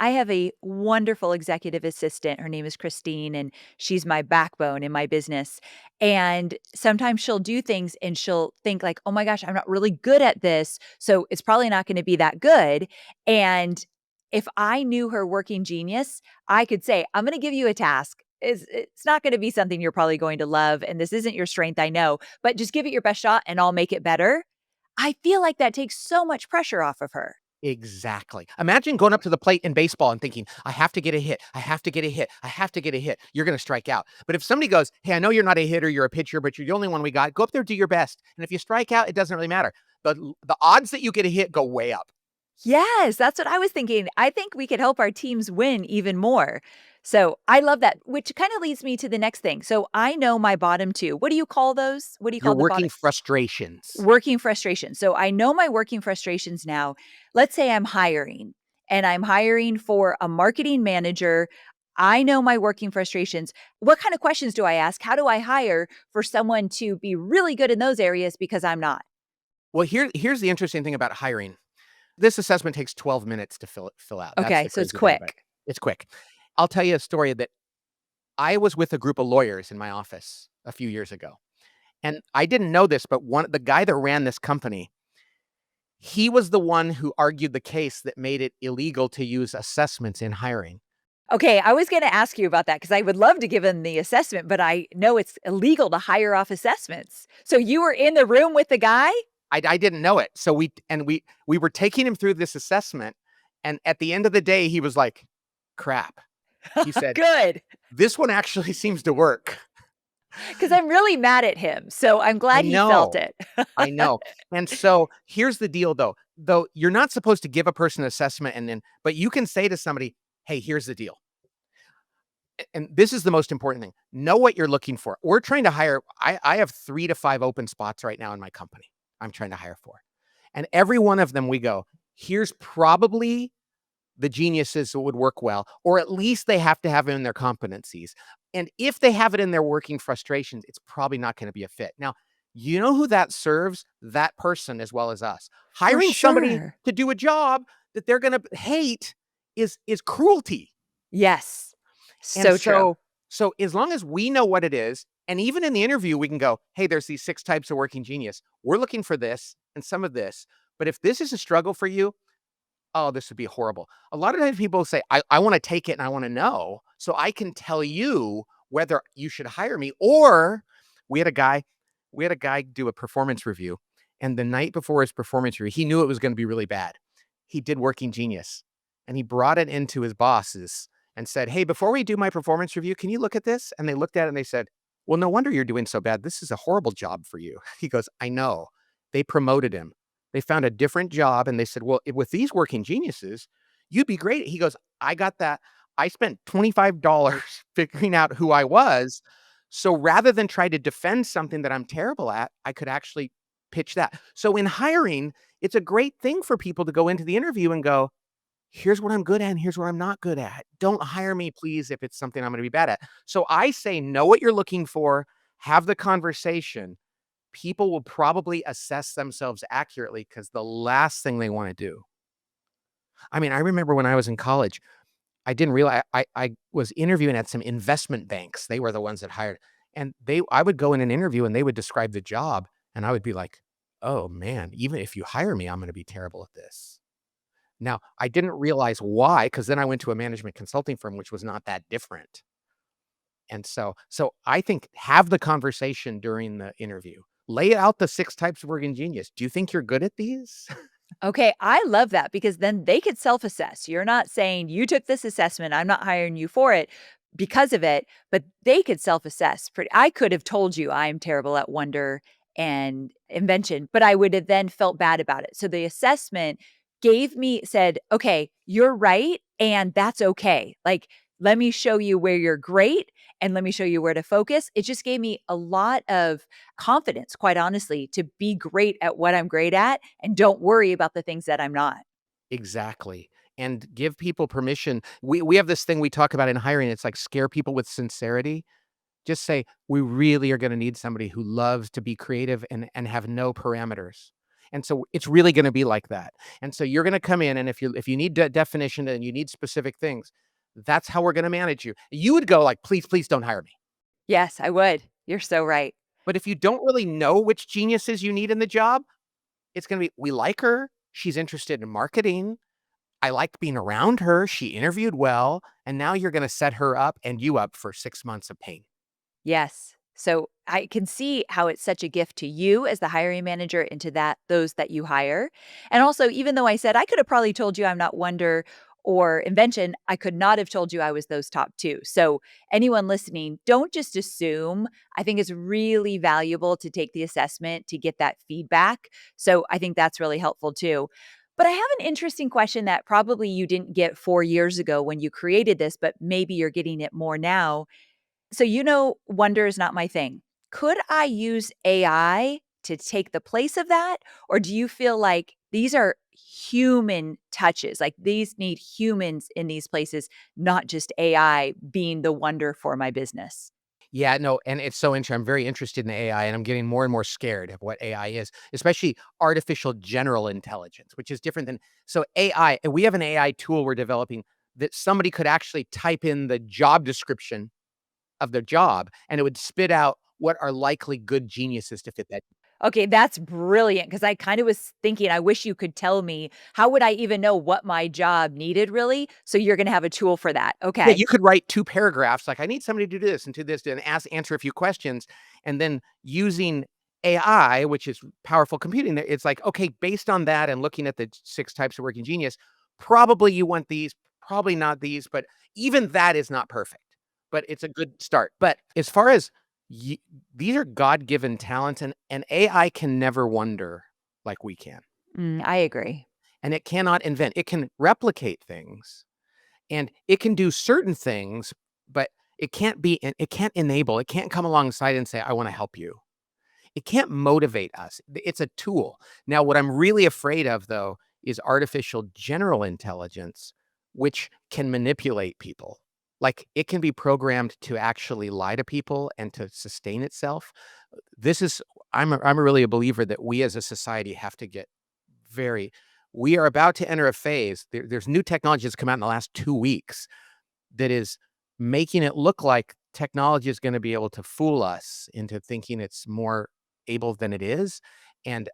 Speaker 4: I have a wonderful executive assistant. Her name is Christine, and she's my backbone in my business. And sometimes she'll do things and she'll think like, "Oh my gosh, I'm not really good at this, so it's probably not going to be that good." And if I knew her working genius, I could say, "I'm going to give you a task. It's not going to be something you're probably going to love, and this isn't your strength, I know, but just give it your best shot and I'll make it better." I feel like that takes so much pressure off of her.
Speaker 1: Exactly. Imagine going up to the plate in baseball and thinking, "I have to get a hit. I have to get a hit. I have to get a hit." You're gonna strike out. But if somebody goes, "Hey, I know you're not a hitter, you're a pitcher, but you're the only one we got. Go up there, do your best. And if you strike out, it doesn't really matter." The odds that you get a hit go way up.
Speaker 4: Yes, that's what I was thinking. I think we could help our teams win even more. So I love that, which kind of leads me to the next thing. So I know my bottom two. What do you call those? What do you
Speaker 1: You're
Speaker 4: call the
Speaker 1: working
Speaker 4: bottom?
Speaker 1: frustrations.
Speaker 4: Working frustrations. So I know my working frustrations now. Let's say I'm hiring and I'm hiring for a marketing manager. I know my working frustrations. What kind of questions do I ask? How do I hire for someone to be really good in those areas because I'm not?
Speaker 1: Well, here's the interesting thing about hiring. This assessment takes 12 minutes to fill out. That's
Speaker 4: Okay,
Speaker 1: the
Speaker 4: so it's
Speaker 1: crazy thing about it.
Speaker 4: quick.
Speaker 1: It's quick. I'll tell you a story that I was with a group of lawyers in my office a few years ago. And I didn't know this, but the guy that ran this company, he was the one who argued the case that made it illegal to use assessments in hiring.
Speaker 4: Okay, I was gonna ask you about that because I would love to give him the assessment, but I know it's illegal to hire off assessments. So you were in the room with the guy?
Speaker 1: I didn't know it. So we were taking him through this assessment, and at the end of the day, he was like, "Crap." He said,
Speaker 4: Good,
Speaker 1: "This one actually seems to work."
Speaker 4: because 'cause I'm really mad at him, so I'm
Speaker 1: I
Speaker 4: glad he felt
Speaker 1: know.
Speaker 4: it.
Speaker 1: I know. And so here's the deal though you're not supposed to give a person an assessment but you can say to somebody, "Hey, here's the deal." And this is the most important thing. Know what you're looking for. We're trying to hire I have 3 to 5 open spots right now in my company I'm trying to hire for. And every one of them we go, "Here's probably the geniuses that would work well, or at least they have to have it in their competencies. And if they have it in their working frustrations, it's probably not gonna be a fit." Now, you know who that serves? That person as well as us.
Speaker 4: For
Speaker 1: Hiring somebody
Speaker 4: sure.
Speaker 1: to do a job that they're gonna hate is cruelty.
Speaker 4: Yes.
Speaker 1: And
Speaker 4: So true.
Speaker 1: so as long as we know what it is, and even in the interview, we can go, "Hey, there's these 6 types of working genius. We're looking for this and some of this. But if this is a struggle for you, oh, this would be horrible." A lot of times people say, I wanna take it and I wanna know. So I can tell you whether you should hire me. Or we had a guy we had a guy do a performance review, and the night before his performance review, he knew it was gonna be really bad. He did Working Genius, and he brought it into his bosses and said, "Hey, before we do my performance review, can you look at this?" And they looked at it and they said, "Well, no wonder you're doing so bad. This is a horrible job for you." He goes, "I know." They promoted him. They found a different job and they said, "Well, with these Working Geniuses, you'd be great." He goes, "I got that. I spent $25 figuring out who I was. So rather than try to defend something that I'm terrible at, I could actually pitch that." So in hiring, it's a great thing for people to go into the interview and go, "Here's what I'm good at and here's what I'm not good at. Don't hire me, please, if it's something I'm gonna be bad at." So I say, know what you're looking for, have the conversation. People will probably assess themselves accurately because the last thing they wanna do. I mean, I remember when I was in college, I didn't realize I was interviewing at some investment banks. They were the ones that hired, and I would go in an interview and they would describe the job, and I would be like, "Oh, man, even if you hire me, I'm gonna be terrible at this." Now, I didn't realize why, because then I went to a management consulting firm, which was not that different, and so I think have the conversation during the interview. Lay out the 6 types of working genius. "Do you think you're good at these?"
Speaker 4: Okay, I love that because then they could self-assess. You're not saying, "You took this assessment, I'm not hiring you for it because of it," but they could self-assess. Pretty I could have told you I'm terrible at wonder and invention, but I would have then felt bad about it. So the assessment gave me said, "Okay, you're right, and that's okay. Like, let me show you where you're great, and let me show you where to focus." It just gave me a lot of confidence, quite honestly, to be great at what I'm great at and don't worry about the things that I'm not.
Speaker 1: Exactly, and give people permission. We have this thing we talk about in hiring, it's like scare people with sincerity. Just say, "We really are gonna need somebody who loves to be creative and have no parameters." And so it's really gonna be like that. And so you're gonna come in, and if you need definition and you need specific things, that's how we're gonna manage you. You would go like, "Please, please don't hire me."
Speaker 4: Yes, I would. You're so right.
Speaker 1: But if you don't really know which geniuses you need in the job, it's gonna be, "We like her. She's interested in marketing. I liked being around her. She interviewed well." And now you're gonna set her up and you up for 6 months of pain.
Speaker 4: Yes. So I can see how it's such a gift to you as the hiring manager and to that those that you hire. And also, even though I said I could have probably told you I'm not wonder or invention, I could not have told you I was those top two. So anyone listening, don't just assume. I think it's really valuable to take the assessment to get that feedback. So I think that's really helpful too. But I have an interesting question that probably you didn't get 4 years ago when you created this, but maybe you're getting it more now. So, wonder is not my thing. Could I use AI to take the place of that? Or do you feel like these are human touches? Like these need humans in these places, not just AI being the wonder for my business?
Speaker 1: Yeah, no, and it's so interesting. I'm very interested in AI, and I'm getting more and more scared of what AI is, especially artificial general intelligence, which is different than so AI. And we have an AI tool we're developing that somebody could actually type in the job description of their job, and it would spit out what are likely good geniuses to fit that.
Speaker 4: Okay, that's brilliant because I kind of was thinking, I wish you could tell me how would I even know what my job needed really? So you're going to have a tool for that.
Speaker 1: Yeah,
Speaker 4: Okay.
Speaker 1: you could write 2 paragraphs, like, "I need somebody to do this and do this," and answer a few questions, and then using AI, which is powerful computing, it's like, "Okay, based on that and looking at the 6 types of working genius, probably you want these, probably not these," but even that is not perfect, but it's a good start. But as far as y these are God-given talents, and AI can never wonder like we can,
Speaker 4: I agree.
Speaker 1: and it cannot invent. It can replicate things, and it can do certain things, but it can't enable, it can't come alongside and say, "I wanna help you." It can't motivate us. It's a tool. Now, what I'm really afraid of, though, is artificial general intelligence, which can manipulate people. Like, it can be programmed to actually lie to people and to sustain itself. This is I'm really a believer that we as a society have to get very we are about to enter a phase. There's new technology that's come out in the last 2 weeks that is making it look like technology is gonna be able to fool us into thinking it's more able than it is, and,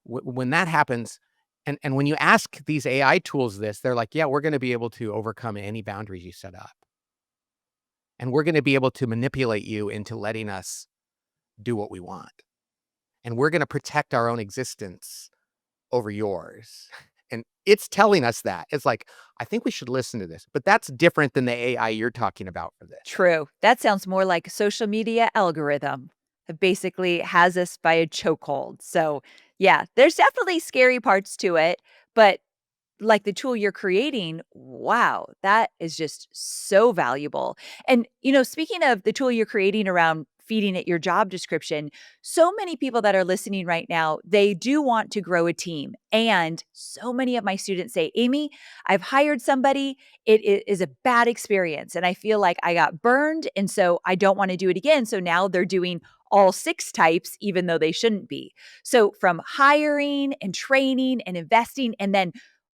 Speaker 1: when that happens and when you ask these AI tools this, they're like, "Yeah, we're gonna be able to overcome any boundaries you set up." and we're gonna be able to manipulate you into letting us do what we want, and we're gonna protect our own existence over yours." And it's telling us that. It's like, I think we should listen to this, but that's different than the AI you're talking about for this.
Speaker 4: True. That sounds more like a social media algorithm that basically has us by a chokehold. So, yeah, there's definitely scary parts to it, but like the tool you're creating, wow, that is just so valuable. And, speaking of the tool you're creating around feeding it your job description, so many people that are listening right now, they do want to grow a team. And so many of my students say, Amy, I've hired somebody. It is a bad experience. And I feel like I got burned. And so I don't want to do it again. So now they're doing all 6 types, even though they shouldn't be. So from hiring and training and investing, and then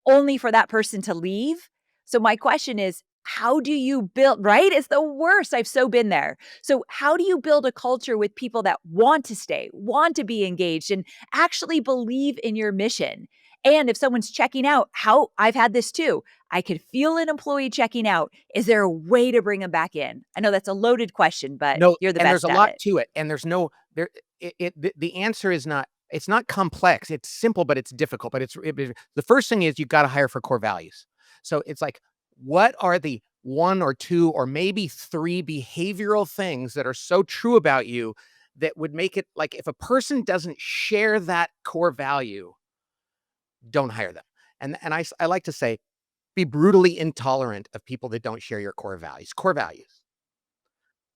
Speaker 4: only for that person to leave. So my question is, how do you build, right? It's the worst. I've so been there. So how do you build a culture with people that want to stay, want to be engaged, and actually believe in your mission? And if someone's checking out, how I've had this too. I could feel an employee checking out. Is there a way to bring them back in? I know that's a loaded question, but
Speaker 1: No,
Speaker 4: you're the
Speaker 1: and there's a
Speaker 4: best at
Speaker 1: lot
Speaker 4: it.
Speaker 1: to it, and there's no there the answer is not, it's not complex, it's simple, but it's difficult, but the first thing is you gotta hire for core values. So it's like, what are the 1 or 2 or maybe 3 behavioral things that are so true about you that would make it like, if a person doesn't share that core value, don't hire them. I like to say, be brutally intolerant of people that don't share your core values. Core values.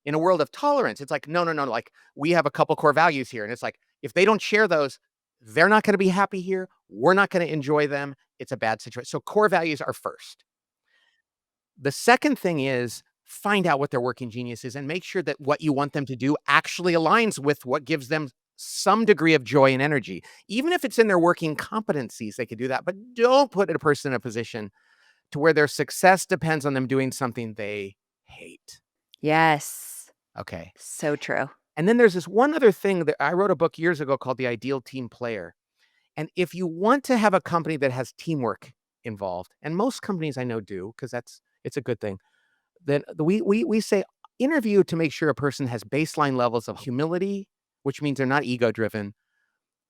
Speaker 1: In a world of tolerance, it's like, no, no, no, like, we have a couple core values here. And it's like, if they don't share those, they're not going to be happy here. We're not going to enjoy them. It's a bad situation. So core values are first. The second thing is find out what their working genius is and make sure that what you want them to do actually aligns with what gives them some degree of joy and energy. Even if it's in their working competencies, they could do that. But don't put a person in a position to where their success depends on them doing something they hate.
Speaker 4: Yes.
Speaker 1: Okay.
Speaker 4: So true.
Speaker 1: And then there's this one other thing that I wrote a book years ago called The Ideal Team Player. And if you want to have a company that has teamwork involved, and most companies I know do, because it's a good thing, then we say interview to make sure a person has baseline levels of humility, which means they're not ego driven,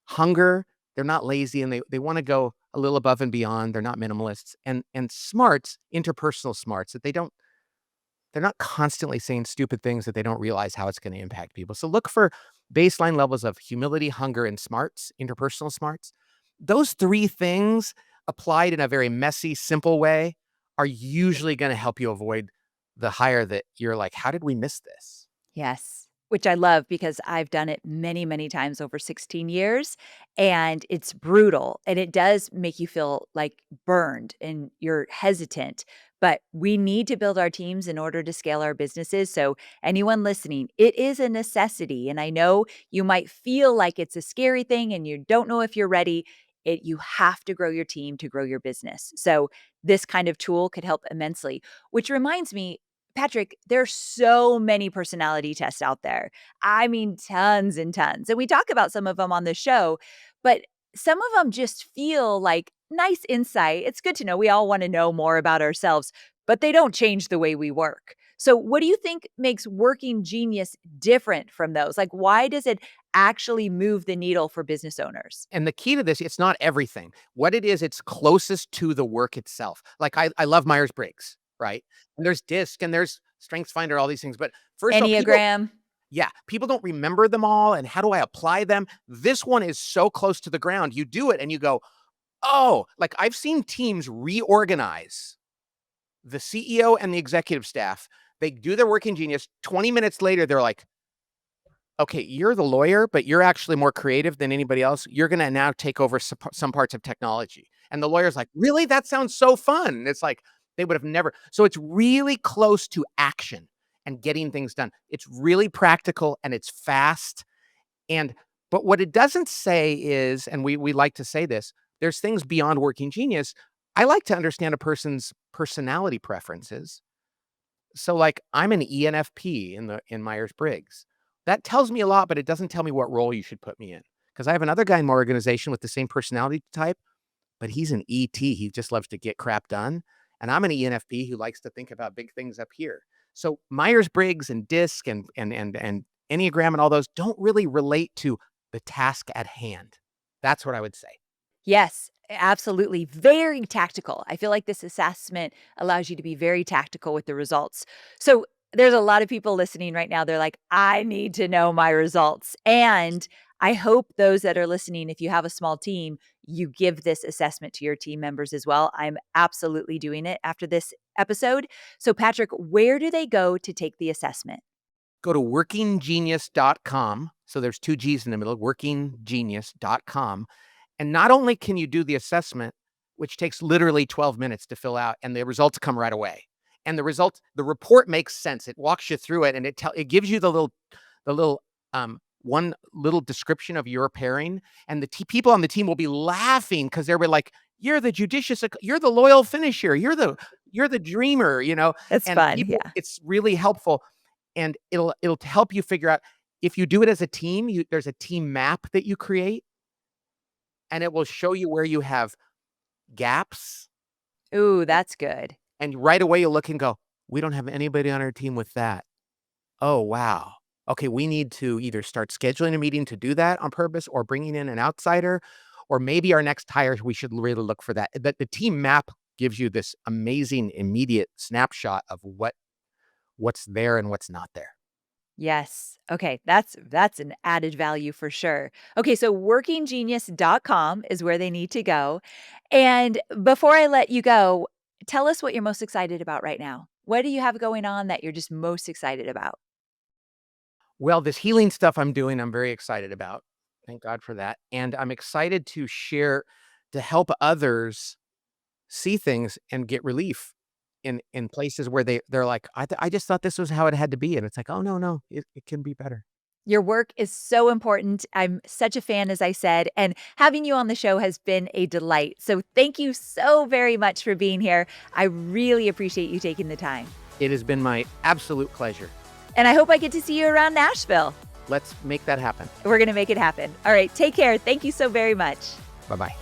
Speaker 1: hunger, they're not lazy, and they want to go a little above and beyond, they're not minimalists, and smarts, interpersonal smarts, that they're not constantly saying stupid things that they don't realize how it's gonna impact people. So look for baseline levels of humility, hunger, and smarts, interpersonal smarts. Those 3 things applied in a very messy, simple way are usually gonna help you avoid the hire that you're like, "How did we miss this?"
Speaker 4: Yes, which I love because I've done it many, many times over 16 years, and it's brutal, and it does make you feel, like, burned and you're hesitant, but we need to build our teams in order to scale our businesses, so anyone listening, it is a necessity, and I know you might feel like it's a scary thing and you don't know if you're ready. You have to grow your team to grow your business, so this kind of tool could help immensely, which reminds me, Patrick, there's so many personality tests out there. I mean, tons and tons. And we talk about some of them on the show, but some of them just feel like nice insight. It's good to know. We all want to know more about ourselves, but they don't change the way we work. So, what do you think makes Working Genius different from those? Like, why does it actually move the needle for business owners?
Speaker 1: And the key to this, it's not everything. What it is, it's closest to the work itself. Like, I love Myers-Briggs, right? And there's DISC and there's StrengthsFinder, all these things. But first of all,
Speaker 4: Enneagram.
Speaker 1: people don't remember them all, and how do I apply them? This one is so close to the ground. You do it and you go, "Oh," like, I've seen teams reorganize the CEO and the executive staff. They do their working genius. 20 minutes later, they're like, "Okay, you're the lawyer, but you're actually more creative than anybody else. You're gonna now take over some parts of technology." And the lawyer's like, "Really? That sounds so fun." And it's like, they would have never. So it's really close to action and getting things done. It's really practical and it's fast. And but what it doesn't say is, and we like to say this, there's things beyond working genius. I like to understand a person's personality preferences. So, like, I'm an ENFP in Myers-Briggs. That tells me a lot, but it doesn't tell me what role you should put me in. Because I have another guy in my organization with the same personality type, but he's an ET. He just loves to get crap done. And I'm an ENFP who likes to think about big things up here. So Myers-Briggs and DISC and Enneagram and all those don't really relate to the task at hand. That's what I would say.
Speaker 4: Yes, absolutely. Very tactical. I feel like this assessment allows you to be very tactical with the results. So there's a lot of people listening right now. They're like, I need to know my results. And I hope those that are listening, if you have a small team, you give this assessment to your team members as well. I'm absolutely doing it after this episode. So, Patrick, where do they go to take the assessment?
Speaker 1: Go to workinggenius.com. So there's 2 G's in the middle, workinggenius.com. And not only can you do the assessment, which takes literally 12 minutes to fill out, and the results come right away. And the report makes sense. It walks you through it, and it gives you the little one little description of your pairing, and the people on the team will be laughing because they were like, "You're the you're the loyal finisher, you're the dreamer,"
Speaker 4: It's
Speaker 1: and
Speaker 4: fun.
Speaker 1: people,
Speaker 4: Yeah.
Speaker 1: it's really helpful, and it'll help you figure out if you do it as a team. There's a team map that you create, and it will show you where you have gaps,
Speaker 4: Ooh, that's good.
Speaker 1: and right away you'll look and go, "We don't have anybody on our team with that. Oh, wow. Okay, we need to either start scheduling a meeting to do that on purpose or bringing in an outsider, or maybe our next hire, we should really look for that." The team map gives you this amazing immediate snapshot of what's there and what's not there.
Speaker 4: Yes. Okay, that's an added value for sure. Okay, so workinggenius.com is where they need to go. And before I let you go, tell us what you're most excited about right now. What do you have going on that you're just most excited about?
Speaker 1: Well, this healing stuff I'm doing, I'm very excited about. Thank God for that. And I'm excited to share, to help others see things and get relief in places where they're like, I just thought this was how it had to be. And it's like, oh no, no, it can be better.
Speaker 4: Your work is so important. I'm such a fan, as I said, and having you on the show has been a delight. So thank you so very much for being here. I really appreciate you taking the time.
Speaker 1: It has been my absolute pleasure.
Speaker 4: And I hope I get to see you around Nashville.
Speaker 1: Let's make that happen.
Speaker 4: We're going to make it happen. All right, take care. Thank you so very much.
Speaker 1: Bye-bye.